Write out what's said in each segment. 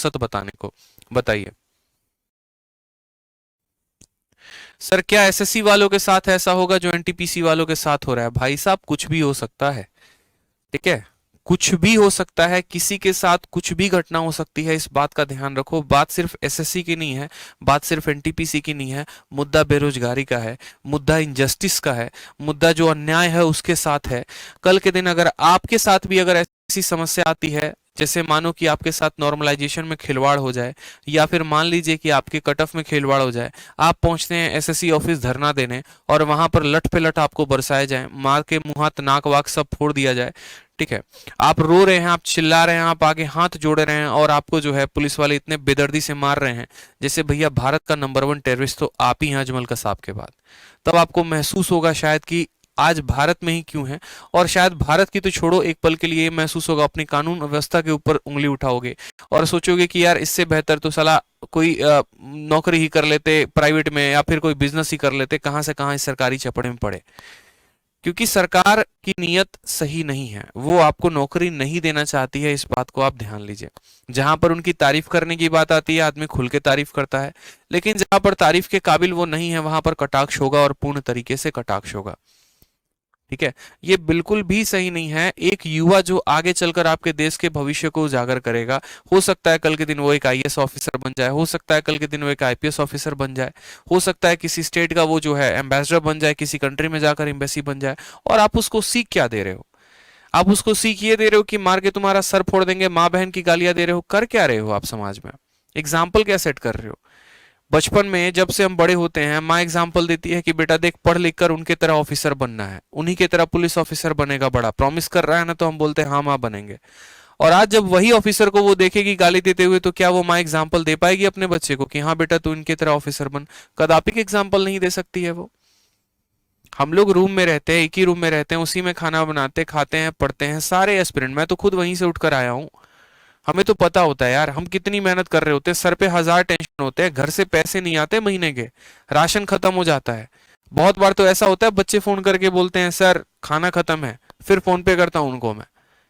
फुर्सत बताने को। बताइए सर, क्या एसएससी वालों के साथ ऐसा होगा जो एनटीपीसी वालों के साथ हो रहा है? भाई साहब कुछ भी हो सकता है, ठीक है, कुछ भी हो सकता है, किसी के साथ कुछ भी घटना हो सकती है, इस बात का ध्यान रखो। बात सिर्फ एसएससी की नहीं है, बात सिर्फ एनटीपीसी की नहीं है, मुद्दा बेरोजगारी का है, मुद्दा इनजस्टिस का है, मुद्दा जो अन्याय है उसके साथ है। कल के दिन अगर आपके साथ भी अगर ऐसी समस्या आती है, जैसे मानो कि आपके साथ नॉर्मलाइजेशन में खिलवाड़ हो जाए, या फिर मान लीजिए कि आपके कट ऑफ में खिलवाड़ हो जाए, आप पहुंचते हैं एसएससी ऑफिस धरना देने और वहां पर लठ पे लठ आपको बरसाए जाए, मार के मुंह हाथ नाक वाक सब फोड़ दिया जाए, ठीक है, आप रो रहे हैं, आप चिल्ला रहे हैं, आप आगे हाथ जोड़े रहे हैं और आपको जो है पुलिस वाले इतने बेदर्दी से मार रहे हैं, जैसे भैया भारत का नंबर 1 टेररिस्ट तो आप ही हैं अजमल कसाब के बाद। तब आपको महसूस होगा शायद कि आज भारत में ही क्यों है, और शायद भारत की तो छोड़ो, एक पल के लिए महसूस होगा, अपनी कानून व्यवस्था के ऊपर उंगली उठाओगे और सोचोगे कि यार इससे बेहतर तो साला कोई नौकरी ही कर लेते प्राइवेट में, या फिर कोई बिजनेस ही कर लेते, कहां से कहां इस सरकारी चपड़े में पड़े। क्योंकि सरकार की नीयत सही नहीं है, वो आपको नौकरी नहीं देना चाहती है, इस बात को आप ध्यान लीजिए। जहां पर उनकी तारीफ करने की बात आती है, आदमी खुल के तारीफ करता है, लेकिन जहां पर तारीफ के काबिल वो नहीं है, वहां पर कटाक्ष होगा और पूर्ण तरीके से कटाक्ष होगा, ठीक है। ये बिल्कुल भी सही नहीं है। एक युवा जो आगे चलकर आपके देश के भविष्य को उजागर करेगा, हो सकता है कल के दिन वो एक आईएएस ऑफिसर बन जाए, हो सकता है कल के दिन वो एक आईपीएस ऑफिसर बन जाए, हो सकता है किसी स्टेट का वो जो है एम्बेसडर बन जाए, किसी कंट्री में जाकर एम्बेसी बन जाए, और आप उसको सीख क्या दे रहे हो? आप उसको सीख ये दे रहे हो कि मार के तुम्हारा सर फोड़ देंगे, माँ बहन की गालियां दे रहे हो, कर क्या रहे हो आप समाज में? एग्जाम्पल क्या सेट कर रहे हो? बचपन में जब से हम बड़े होते हैं, माँ एग्जाम्पल देती है कि बेटा देख, पढ़ लिख कर उनके तरह ऑफिसर बनना है, उन्हीं के तरह पुलिस ऑफिसर बनेगा, बड़ा प्रॉमिस कर रहा है ना, तो हम बोलते हैं हाँ माँ बनेंगे। और आज जब वही ऑफिसर को वो देखेगी गाली देते हुए, तो क्या वो माँ एग्जाम्पल दे पाएगी अपने बच्चे को कि हाँ बेटा तू इनके तरह ऑफिसर बन? कदापि की एग्जाम्पल नहीं दे सकती है वो। हम लोग रूम में रहते हैं, एक ही रूम में रहते हैं, उसी में खाना बनाते, खाते हैं, पढ़ते हैं, सारे एस्पिरेंट, मैं तो खुद वहीं से उठकर आया हूँ। हमें तो पता होता है यार हम कितनी मेहनत कर रहे होते हैं, सर पे हजार टेंशन होते हैं, घर से पैसे नहीं आते महीने के, राशन खत्म हो जाता है। बहुत बार तो ऐसा होता है बच्चे फोन करके बोलते हैं सर खाना खत्म है, फिर फोन पे करता हूं उनको मैं।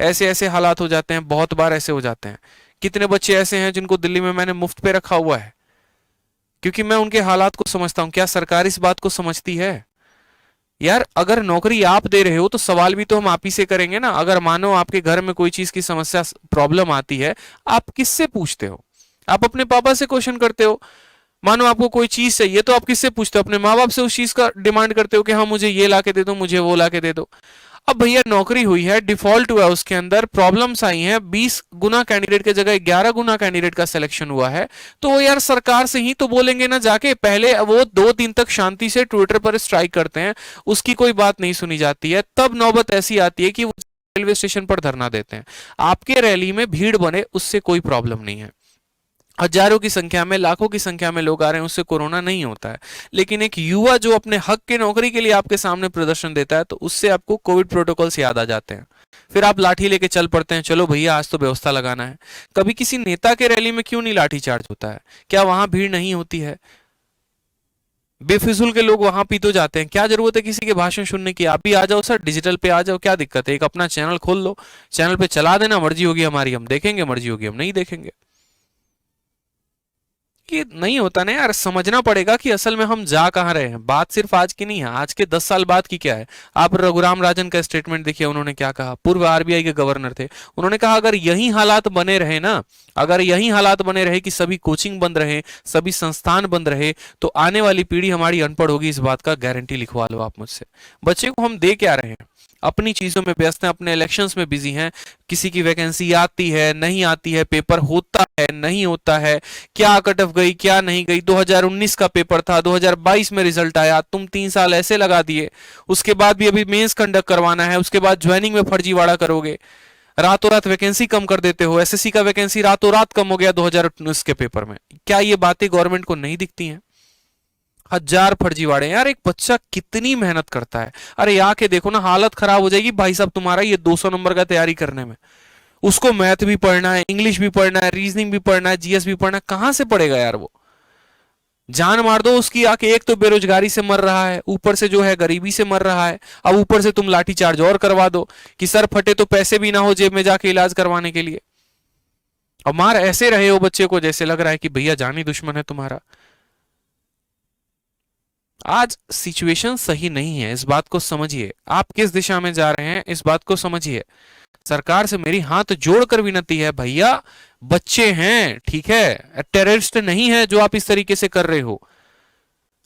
ऐसे ऐसे हालात हो जाते हैं, बहुत बार ऐसे हो जाते हैं। कितने बच्चे ऐसे हैं जिनको दिल्ली में मैंने मुफ्त पे रखा हुआ है, क्योंकि मैं उनके हालात को समझता हूं। क्या सरकार इस बात को समझती है? यार अगर नौकरी आप दे रहे हो तो सवाल भी तो हम आप ही से करेंगे ना। अगर मानो आपके घर में कोई चीज की समस्या प्रॉब्लम आती है, आप किससे पूछते हो? आप अपने पापा से क्वेश्चन करते हो। मानो आपको कोई चीज चाहिए तो आप किससे पूछते हो? अपने माँ बाप से उस चीज का डिमांड करते हो कि हाँ मुझे ये ला के दे दो, मुझे वो ला के दे दो। अब भैया नौकरी हुई है, डिफॉल्ट हुआ है, उसके अंदर प्रॉब्लम्स आई हैं, 20 गुना कैंडिडेट के जगह 11 गुना कैंडिडेट का सिलेक्शन हुआ है, तो वो यार सरकार से ही तो बोलेंगे ना जाके। पहले वो 2 दिन तक शांति से ट्विटर पर स्ट्राइक करते हैं, उसकी कोई बात नहीं सुनी जाती है, तब नौबत ऐसी आती है कि वो रेलवे स्टेशन पर धरना देते हैं। आपके रैली में भीड़ बने उससे कोई प्रॉब्लम नहीं है, हजारों की संख्या में, लाखों की संख्या में लोग आ रहे हैं, उससे कोरोना नहीं होता है। लेकिन एक युवा जो अपने हक के नौकरी के लिए आपके सामने प्रदर्शन देता है, तो उससे आपको कोविड प्रोटोकॉल्स याद आ जाते हैं, फिर आप लाठी लेके चल पड़ते हैं, चलो भैया आज तो व्यवस्था लगाना है। कभी किसी नेता के रैली में क्यों नहीं लाठी चार्ज होता है? क्या वहां भीड़ नहीं होती है? बेफिजूल के लोग वहां पी तो जाते हैं, क्या जरूरत है किसी के भाषण सुनने की? आप भी आ जाओ सर, डिजिटल पे आ जाओ, क्या दिक्कत है? एक अपना चैनल खोल लो, चैनल पे चला देना, मर्जी होगी हमारी हम देखेंगे, मर्जी होगी हम नहीं देखेंगे। ये नहीं होता ना यार, समझना पड़ेगा कि असल में हम जा कहाँ रहे हैं। बात सिर्फ आज की नहीं है, आज के 10 साल बाद की क्या है। आप रघुराम राजन का स्टेटमेंट देखिए, उन्होंने क्या कहा। पूर्व आरबीआई के गवर्नर थे, उन्होंने कहा अगर यही हालात बने रहे ना, अगर यही हालात बने रहे कि सभी कोचिंग बंद रहे, सभी संस्थान बंद रहे, तो आने वाली पीढ़ी हमारी अनपढ़ होगी, इस बात का गारंटी लिखवा लो आप मुझसे। बच्चे को हम दे क्या रहे हैं? अपनी चीजों में व्यस्त हैं, अपने इलेक्शंस में बिजी हैं। किसी की वैकेंसी आती है नहीं आती है, पेपर होता है नहीं होता है, क्या कट ऑफ गई क्या नहीं गई। 2019 का पेपर था, 2022 में रिजल्ट आया, तुम 3 साल ऐसे लगा दिए, उसके बाद भी अभी मेंस कंडक्ट करवाना है, उसके बाद ज्वाइनिंग में फर्जीवाड़ा करोगे, रातों रात वैकेंसी कम कर देते हो। एसएससी का वैकेंसी रातों रात कम हो गया 2019 के पेपर में। क्या ये बातें गवर्नमेंट को नहीं दिखती हैं? हजार फर्जीवाड़े। यार एक बच्चा कितनी मेहनत करता है, अरे आके देखो ना, हालत खराब हो जाएगी भाई साहब तुम्हारा ये 200 नंबर का तैयारी करने में। उसको मैथ भी पढ़ना है, इंग्लिश भी पढ़ना है, रीजनिंग भी पढ़ना है, जीएस भी पढ़ना है, कहां से पढ़ेगा यार वो? जान मार दो उसकी आके। एक तो बेरोजगारी से मर रहा है, ऊपर से जो है गरीबी से मर रहा है, अब ऊपर से तुम लाठी चार्ज और करवा दो कि सर फटे तो पैसे भी ना हो जेब में जाके इलाज करवाने के लिए। और मार ऐसे रहे हो बच्चे को जैसे लग रहा है कि भैया जानी दुश्मन है तुम्हारा। आज सिचुएशन सही नहीं है, इस बात को समझिए। आप किस दिशा में जा रहे हैं इस बात को समझिए। सरकार से मेरी हाथ जोड़कर विनती है, भैया बच्चे हैं, ठीक है, टेररिस्ट नहीं है जो आप इस तरीके से कर रहे हो,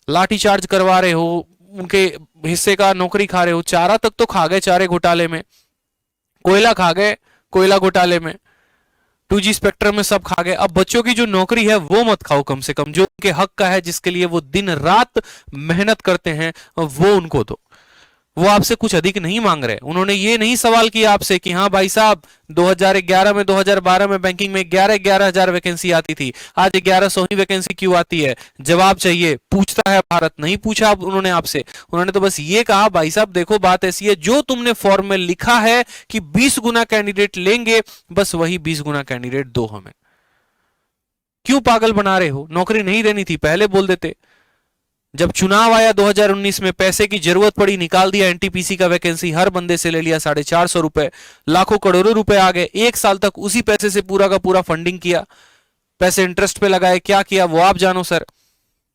लाठीचार्ज करवा रहे हो, उनके हिस्से का नौकरी खा रहे हो। चारा तक तो खा गए चारे घोटाले में, कोयला खा गए कोयला घोटाले में, 2G स्पेक्ट्रम में सब खा गए। अब बच्चों की जो नौकरी है वो मत खाओ, कम से कम जो उनके हक का है, जिसके लिए वो दिन रात मेहनत करते हैं, वो उनको दो। वो आपसे कुछ अधिक नहीं मांग रहे। उन्होंने ये नहीं सवाल किया आपसे कि हाँ भाई साहब 2011 में 2012 में बैंकिंग में 11,000 वैकेंसी आती थी, आज 1100 ही वैकेंसी क्यों आती है, जवाब चाहिए। पूछता है भारत, नहीं पूछा उन्होंने आपसे। उन्होंने तो बस ये कहा भाई साहब देखो बात ऐसी है, जो तुमने फॉर्म में लिखा है कि 20 गुना कैंडिडेट लेंगे, बस वही 20 गुना कैंडिडेट दो हमें। क्यों पागल बना रहे हो? नौकरी नहीं देनी थी पहले बोल देते। जब चुनाव आया 2019 में, पैसे की जरूरत पड़ी, निकाल दिया एनटीपीसी का वैकेंसी, हर बंदे से ले लिया 450 रुपए, लाखों करोड़ों रुपए आ गए। एक साल तक उसी पैसे से पूरा का पूरा फंडिंग किया, पैसे इंटरेस्ट पे लगाए, क्या किया वो आप जानो सर।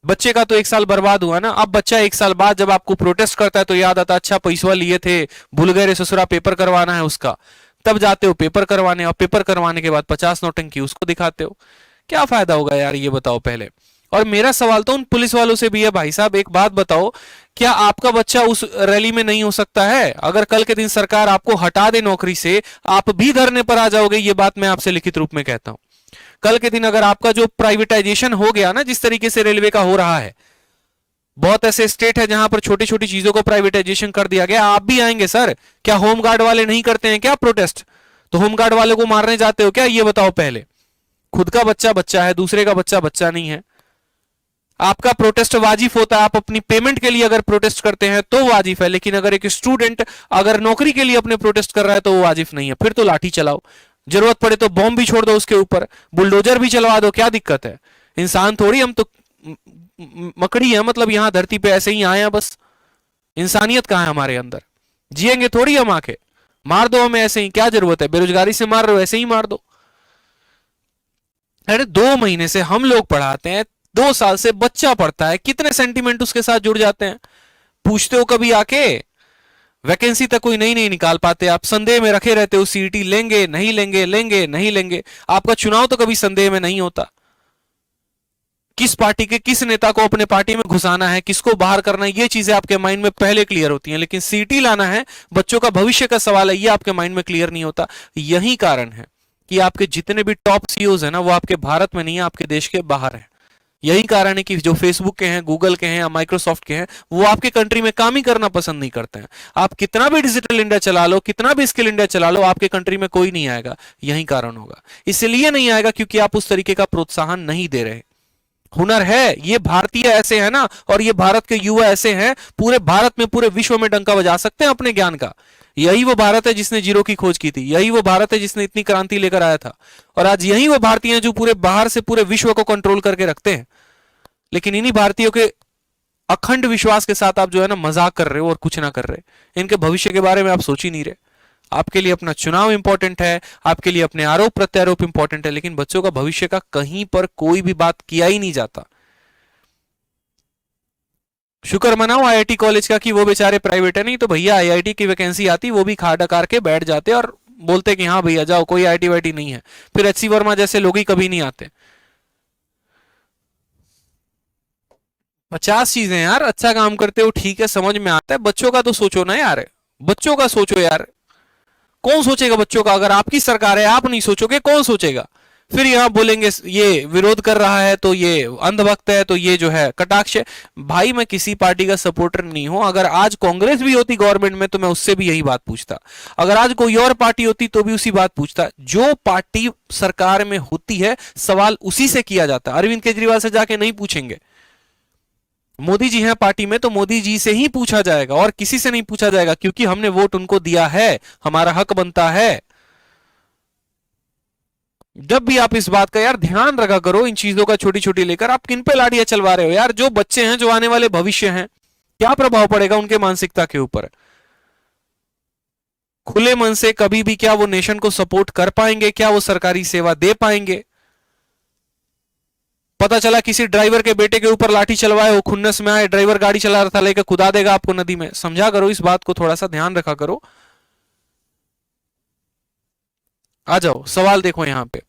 बच्चे का तो एक साल बर्बाद हुआ ना। अब बच्चा एक साल बाद जब आपको प्रोटेस्ट करता है तो याद आता, अच्छा पैसा लिए थे, भूल गए रे ससुरा, पेपर करवाना है उसका। तब जाते हो पेपर करवाने, और पेपर करवाने के बाद 50 नौटंकी उसको दिखाते हो। क्या फायदा होगा यार, ये बताओ पहले। और मेरा सवाल तो उन पुलिस वालों से भी है, भाई साहब एक बात बताओ, क्या आपका बच्चा उस रैली में नहीं हो सकता है? अगर कल के दिन सरकार आपको हटा दे नौकरी से, आप भी धरने पर आ जाओगे, ये बात मैं आपसे लिखित रूप में कहता हूं। कल के दिन अगर आपका जो प्राइवेटाइजेशन हो गया ना, जिस तरीके से रेलवे का हो रहा है, बहुत ऐसे स्टेट है जहां पर छोटी छोटी चीजों को प्राइवेटाइजेशन कर दिया गया, आप भी आएंगे सर। क्या होमगार्ड वाले नहीं करते हैं क्या प्रोटेस्ट? तो होमगार्ड वाले को मारने जाते हो क्या, ये बताओ पहले। खुद का बच्चा बच्चा है, दूसरे का बच्चा बच्चा नहीं है। आपका प्रोटेस्ट वाजिब होता है, आप अपनी पेमेंट के लिए अगर प्रोटेस्ट करते हैं तो वाजिब है, लेकिन अगर एक स्टूडेंट अगर नौकरी के लिए अपने प्रोटेस्ट कर रहा है तो वो वाजिब नहीं है। फिर तो लाठी चलाओ, जरूरत पड़े तो बॉम्ब भी छोड़ दो उसके ऊपर, बुलडोजर भी चलवा दो, क्या दिक्कत है? इंसान थोड़ी हम तो मकड़ी है, मतलब यहां धरती पे ऐसे ही आए हैं बस। इंसानियत कहां है हमारे अंदर? जिएंगे थोड़ी हम आके, मार दो हमें ऐसे ही, क्या जरूरत है? बेरोजगारी से मार रहे हो, ऐसे ही मार दो। अरे 2 महीने से हम लोग पढ़ाते हैं, 2 साल से बच्चा पढ़ता है, कितने सेंटीमेंट उसके साथ जुड़ जाते हैं। पूछते हो कभी आके? वैकेंसी तक कोई नई नहीं निकाल पाते, आप संदेह में रखे रहते हो, सीईटी लेंगे नहीं लेंगे, लेंगे नहीं लेंगे। आपका चुनाव तो कभी संदेह में नहीं होता। किस पार्टी के किस नेता को अपने पार्टी में घुसाना है, किसको बाहर करना है, ये चीजें आपके माइंड में पहले क्लियर होती हैं, लेकिन सीईटी लाना है, बच्चों का भविष्य का सवाल है, ये आपके माइंड में क्लियर नहीं होता। यही कारण है कि आपके जितने भी टॉप सीईओज है ना, वो आपके भारत में नहीं है, आपके देश के बाहर है। यही कारण है कि जो फेसबुक के हैं, गूगल के हैं या माइक्रोसॉफ्ट के हैं, वो आपके कंट्री में काम ही करना पसंद नहीं करते हैं। आप कितना भी डिजिटल इंडिया चला लो, कितना भी स्किल इंडिया चला लो, आपके कंट्री में कोई नहीं आएगा। यही कारण होगा। इसलिए नहीं आएगा क्योंकि आप उस तरीके का प्रोत्साहन नहीं दे रहे। हुनर है, ये भारतीय ऐसे है ना, और ये भारत के युवा ऐसे हैं, पूरे भारत में पूरे विश्व में डंका बजा सकते हैं अपने ज्ञान का। यही वो भारत है जिसने जीरो की खोज की थी, यही वो भारत है जिसने इतनी क्रांति लेकर आया था, और आज यही वो भारतीय हैं जो पूरे बाहर से पूरे विश्व को कंट्रोल करके रखते हैं। लेकिन इन्हीं भारतीयों के अखंड विश्वास के साथ आप जो है ना मजाक कर रहे हो और कुछ ना कर रहे। इनके भविष्य के बारे में आप सोच ही नहीं रहे। आपके लिए अपना चुनाव इंपॉर्टेंट है, आपके लिए अपने आरोप प्रत्यारोप इंपॉर्टेंट है, लेकिन बच्चों का भविष्य का कहीं पर कोई भी बात किया ही नहीं जाता। शुक्र मनाओ आईआईटी कॉलेज का कि वो बेचारे प्राइवेट है, नहीं तो भैया आईआईटी की वैकेंसी आती, वो भी खा डकार के बैठ जाते और बोलते कि हाँ भैया जाओ, कोई आईआईटी वाईटी नहीं है। फिर एचसी वर्मा जैसे लोग ही कभी नहीं आते। 50 चीजें यार, अच्छा काम करते हो ठीक है, समझ में आता है, बच्चों का तो सोचो ना यार, बच्चों का सोचो यार। कौन सोचेगा बच्चों का? अगर आपकी सरकार है, आप नहीं सोचोगे, कौन सोचेगा? फिर यहां बोलेंगे ये विरोध कर रहा है तो ये अंधभक्त है, तो ये जो है कटाक्ष है। भाई मैं किसी पार्टी का सपोर्टर नहीं हूं। अगर आज कांग्रेस भी होती गवर्नमेंट में तो मैं उससे भी यही बात पूछता, अगर आज कोई और पार्टी होती तो भी उसी बात पूछता। जो पार्टी सरकार में होती है सवाल उसी से किया जाता है। अरविंद केजरीवाल से जाके नहीं पूछेंगे। मोदी जी हैं पार्टी में तो मोदी जी से ही पूछा जाएगा और किसी से नहीं पूछा जाएगा, क्योंकि हमने वोट उनको दिया है, हमारा हक बनता है। जब भी आप इस बात का यार ध्यान रखा करो, इन चीजों का छोटी छोटी लेकर आप किन पे लाड़ियां चलवा रहे हो यार? जो बच्चे हैं, जो आने वाले भविष्य हैं, क्या प्रभाव पड़ेगा उनके मानसिकता के ऊपर? खुले मन से कभी भी क्या वो नेशन को सपोर्ट कर पाएंगे? क्या वो सरकारी सेवा दे पाएंगे? पता चला किसी ड्राइवर के बेटे के ऊपर लाठी चलवाए, वो खुन्नस में आए, ड्राइवर गाड़ी चला रहा था, लेकर कुदा देगा आपको नदी में। समझा करो इस बात को, थोड़ा सा ध्यान रखा करो। आ जाओ, सवाल देखो यहां पे।